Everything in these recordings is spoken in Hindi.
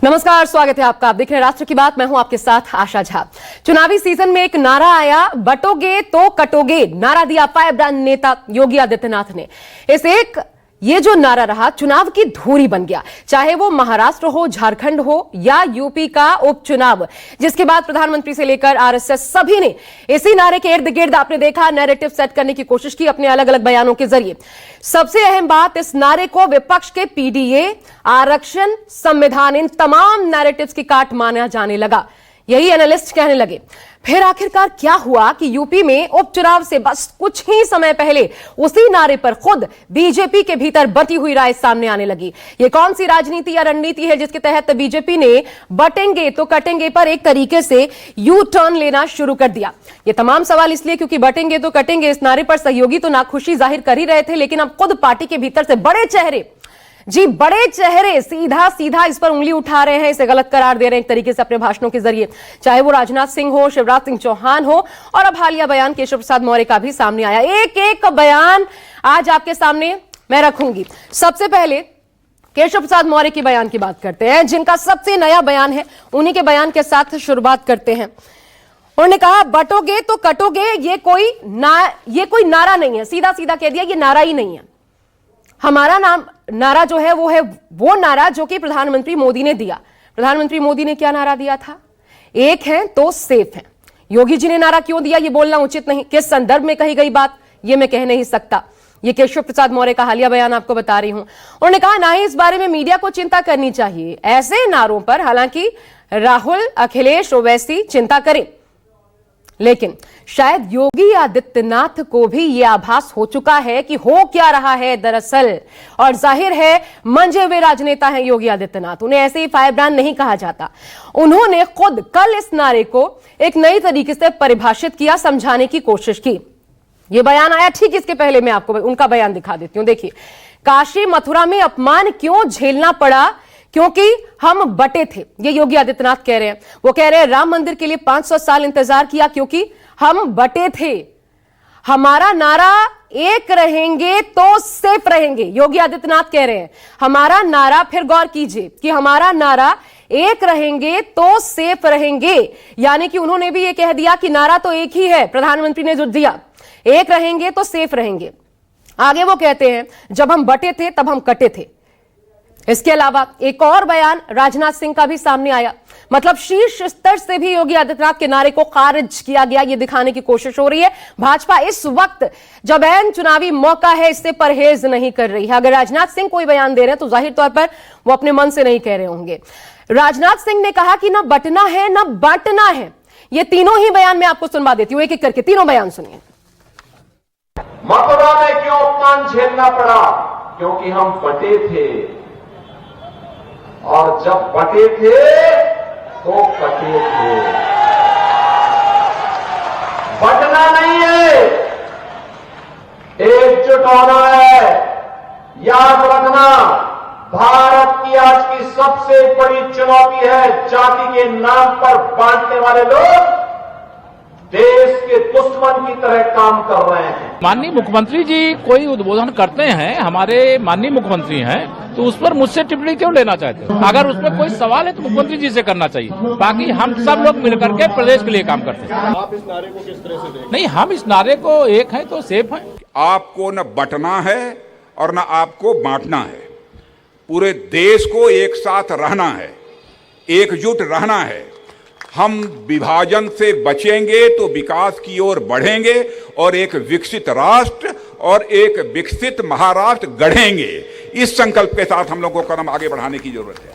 नमस्कार, स्वागत है आपका। आप देख रहे हैं राष्ट्र की बात। मैं हूं आपके साथ आशा झा। चुनावी सीजन में एक नारा आया, बटोगे तो कटोगे। नारा दिया फायर ब्रांड नेता योगी आदित्यनाथ ने। ये जो नारा रहा चुनाव की धूरी बन गया, चाहे वो महाराष्ट्र हो, झारखंड हो या यूपी का उपचुनाव, जिसके बाद प्रधानमंत्री से लेकर आरएसएस सभी ने इसी नारे के इर्द गिर्द आपने देखा नैरेटिव सेट करने की कोशिश की अपने अलग अलग बयानों के जरिए। सबसे अहम बात, इस नारे को विपक्ष के पीडीए, आरक्षण, संविधान, इन तमाम नैरेटिव्स की काट माना जाने लगा। यही एनालिस्ट कहने लगे। फिर आखिरकार क्या हुआ कि यूपी में उपचुनाव से बस कुछ ही समय पहले उसी नारे पर खुद बीजेपी के भीतर बटी हुई राय सामने आने लगी। ये कौन सी राजनीति या रणनीति है जिसके तहत बीजेपी ने बटेंगे तो कटेंगे पर एक तरीके से यू टर्न लेना शुरू कर दिया? ये तमाम सवाल इसलिए क्योंकि बटेंगे तो कटेंगे इस नारे पर सहयोगी तो नाखुशी जाहिर कर ही रहे थे, लेकिन अब खुद पार्टी के भीतर से बड़े चेहरे सीधा सीधा इस पर उंगली उठा रहे हैं, इसे गलत करार दे रहे हैं एक तरीके से अपने भाषणों के जरिए। चाहे वो राजनाथ सिंह हो, शिवराज सिंह चौहान हो, और अब हालिया बयान केशव प्रसाद मौर्य का भी सामने आया। एक एक बयान आज आपके सामने मैं रखूंगी। सबसे पहले केशव प्रसाद मौर्य की बयान की बात करते हैं, जिनका सबसे नया बयान है। उन्हीं के बयान के साथ शुरुआत करते हैं। उन्होंने कहा बटोगे तो कटोगे, ये कोई नारा नहीं है। सीधा सीधा कह दिया ये नारा ही नहीं है। हमारा नारा जो है वो नारा जो कि प्रधानमंत्री मोदी ने दिया। प्रधानमंत्री मोदी ने क्या नारा दिया था? एक है तो सेफ है। योगी जी ने नारा क्यों दिया ये बोलना उचित नहीं, किस संदर्भ में कही गई बात ये मैं कह नहीं सकता। ये केशव प्रसाद मौर्य का हालिया बयान आपको बता रही हूं। उन्होंने कहा ना ही इस बारे में मीडिया को चिंता करनी चाहिए। ऐसे नारों पर हालांकि राहुल, अखिलेश, ओवैसी चिंता करें, लेकिन शायद योगी आदित्यनाथ को भी यह आभास हो चुका है कि हो क्या रहा है दरअसल। और जाहिर है मंजे हुए राजनेता हैं योगी आदित्यनाथ, उन्हें ऐसे ही फायर ब्रांड नहीं कहा जाता। उन्होंने खुद कल इस नारे को एक नई तरीके से परिभाषित किया, समझाने की कोशिश की। यह बयान आया ठीक इसके पहले मैं आपको उनका बयान दिखा देती हूं। देखिए, काशी मथुरा में अपमान क्यों झेलना पड़ा? क्योंकि हम बटे थे, ये योगी आदित्यनाथ कह रहे हैं। वो कह रहे हैं राम मंदिर के लिए 500 साल इंतजार किया क्योंकि हम बटे थे। हमारा नारा एक रहेंगे तो सेफ रहेंगे, योगी आदित्यनाथ कह रहे हैं। हमारा नारा, फिर गौर कीजिए कि हमारा नारा एक रहेंगे तो सेफ रहेंगे, यानी कि उन्होंने भी ये कह दिया कि नारा तो एक ही है, प्रधानमंत्री ने जो दिया, एक रहेंगे तो सेफ रहेंगे। आगे वो कहते हैं जब हम बटे थे तब हम कटे थे। इसके अलावा एक और बयान राजनाथ सिंह का भी सामने आया। मतलब शीर्ष स्तर से भी योगी आदित्यनाथ के नारे को खारिज किया गया, ये दिखाने की कोशिश हो रही है भाजपा इस वक्त जब ऐन चुनावी मौका है इससे परहेज नहीं कर रही है। अगर राजनाथ सिंह कोई बयान दे रहे हैं तो जाहिर तौर पर वो अपने मन से नहीं कह रहे होंगे। राजनाथ सिंह ने कहा कि ना बटना है ना बांटना है। ये तीनों ही बयान मैं आपको सुनवा देती हूं, एक एक करके तीनों बयान सुनिए। मथुरा में क्यों अपमान झेलना पड़ा? क्योंकि हम बटे थे, और जब बटे थे तो कटे थे। बटना नहीं है, एकजुट होना है। याद रखना, भारत की आज की सबसे बड़ी चुनौती है जाति के नाम पर बांटने वाले लोग देश के दुश्मन की तरह काम कर रहे हैं। माननीय मुख्यमंत्री जी कोई उद्बोधन करते हैं, हमारे माननीय मुख्यमंत्री हैं, तो उस पर मुझसे टिप्पणी क्यों लेना चाहते हैं? अगर उसमें कोई सवाल है तो मुख्यमंत्री जी से करना चाहिए। बाकी हम सब लोग मिलकर के प्रदेश के लिए काम करते हैं। आप इस नारे को किस तरह से देखें? नहीं, हम इस नारे को एक है तो सेफ है। आपको न बंटना है और न आपको बांटना है। पूरे देश को एक साथ रहना है, एकजुट रहना है। हम विभाजन से बचेंगे तो विकास की ओर बढ़ेंगे और एक विकसित राष्ट्र और एक विकसित महाराष्ट्र गढ़ेंगे। इस संकल्प के साथ हम लोगों को कदम आगे बढ़ाने की जरूरत है।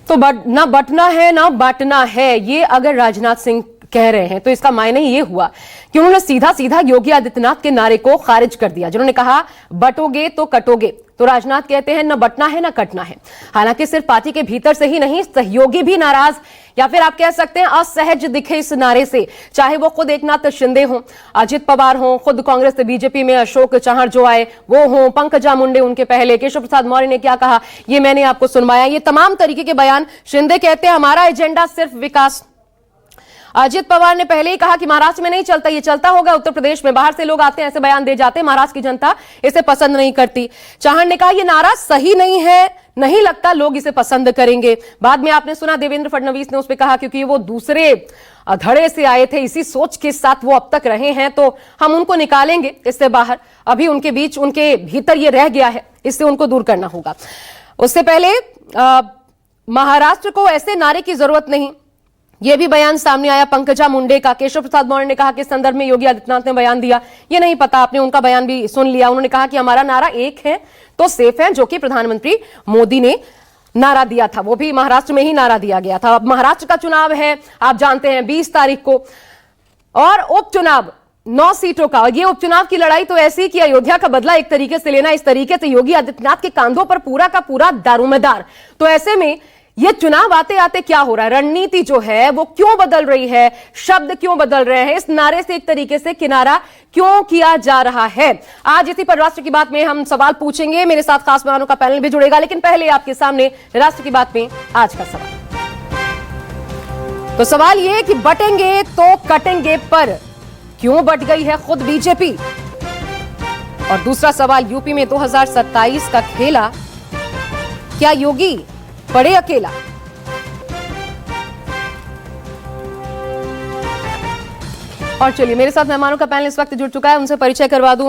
तो ना बटना है ना बांटना है, ये अगर राजनाथ सिंह कह रहे हैं तो इसका मायने ये हुआ कि उन्होंने सीधा सीधा योगी आदित्यनाथ के नारे को खारिज कर दिया, जिन्होंने कहा बटोगे तो कटोगे। तो राजनाथ कहते हैं न बटना है न कटना है। हालांकि सिर्फ पार्टी के भीतर से ही नहीं, सहयोगी भी नाराज या फिर आप कह सकते हैं असहज दिखे इस नारे से। चाहे वो खुद एकनाथ शिंदे हों, अजित पवार हों, खुद कांग्रेस से बीजेपी में अशोक चव्हाण जो आए वो हों, पंकजा मुंडे उनके पहले, केशव प्रसाद मौर्य ने क्या कहा ये मैंने आपको सुनवाया। ये तमाम तरीके के बयान। शिंदे कहते हैं हमारा एजेंडा सिर्फ विकास। अजित पवार ने पहले ही कहा कि महाराष्ट्र में नहीं चलता, ये चलता होगा उत्तर प्रदेश में, बाहर से लोग आते हैं ऐसे बयान दे जाते हैं, महाराष्ट्र की जनता इसे पसंद नहीं करती। चव्हाण ने कहा यह नारा सही नहीं है, नहीं लगता लोग इसे पसंद करेंगे। बाद में आपने सुना देवेंद्र फडणवीस ने उस पर कहा क्योंकि वो दूसरे धड़े से आए थे, इसी सोच के साथ वो अब तक रहे हैं, तो हम उनको निकालेंगे इससे बाहर। अभी उनके बीच, उनके भीतर ये रह गया है, इससे उनको दूर करना होगा। उससे पहले महाराष्ट्र को ऐसे नारे की जरूरत नहीं, यह भी बयान सामने आया पंकजा मुंडे का। केशव प्रसाद मौर्य ने कहा कि इस संदर्भ में योगी आदित्यनाथ ने बयान दिया, ये नहीं पता, आपने उनका बयान भी सुन लिया। उन्होंने कहा कि हमारा नारा एक है तो सेफ है, जो कि प्रधानमंत्री मोदी ने नारा दिया था, वो भी महाराष्ट्र में ही नारा दिया गया था। अब महाराष्ट्र का चुनाव है, आप जानते हैं 20 तारीख को, और उपचुनाव 9 सीटों का। और ये उपचुनाव की लड़ाई तो ऐसी कि अयोध्या का बदला एक तरीके से लेना, इस तरीके से योगी आदित्यनाथ के कांधों पर पूरा का पूरा दारोमदार। तो ऐसे में ये चुनाव आते आते क्या हो रहा है, रणनीति जो है वो क्यों बदल रही है, शब्द क्यों बदल रहे हैं, इस नारे से एक तरीके से किनारा क्यों किया जा रहा है। आज इसी पर राष्ट्र की बात में हम सवाल पूछेंगे, मेरे साथ खास मेहमानों का पैनल भी जुड़ेगा, लेकिन पहले आपके सामने राष्ट्र की बात में आज का सवाल। तो सवाल ये कि बटेंगे तो कटेंगे पर क्यों बट गई है खुद बीजेपी। और दूसरा सवाल, यूपी में 2027 का खेला, क्या योगी पड़े अकेला। और चलिए, मेरे साथ मेहमानों का पैनल इस वक्त जुड़ चुका है, उनसे परिचय करवा दूं।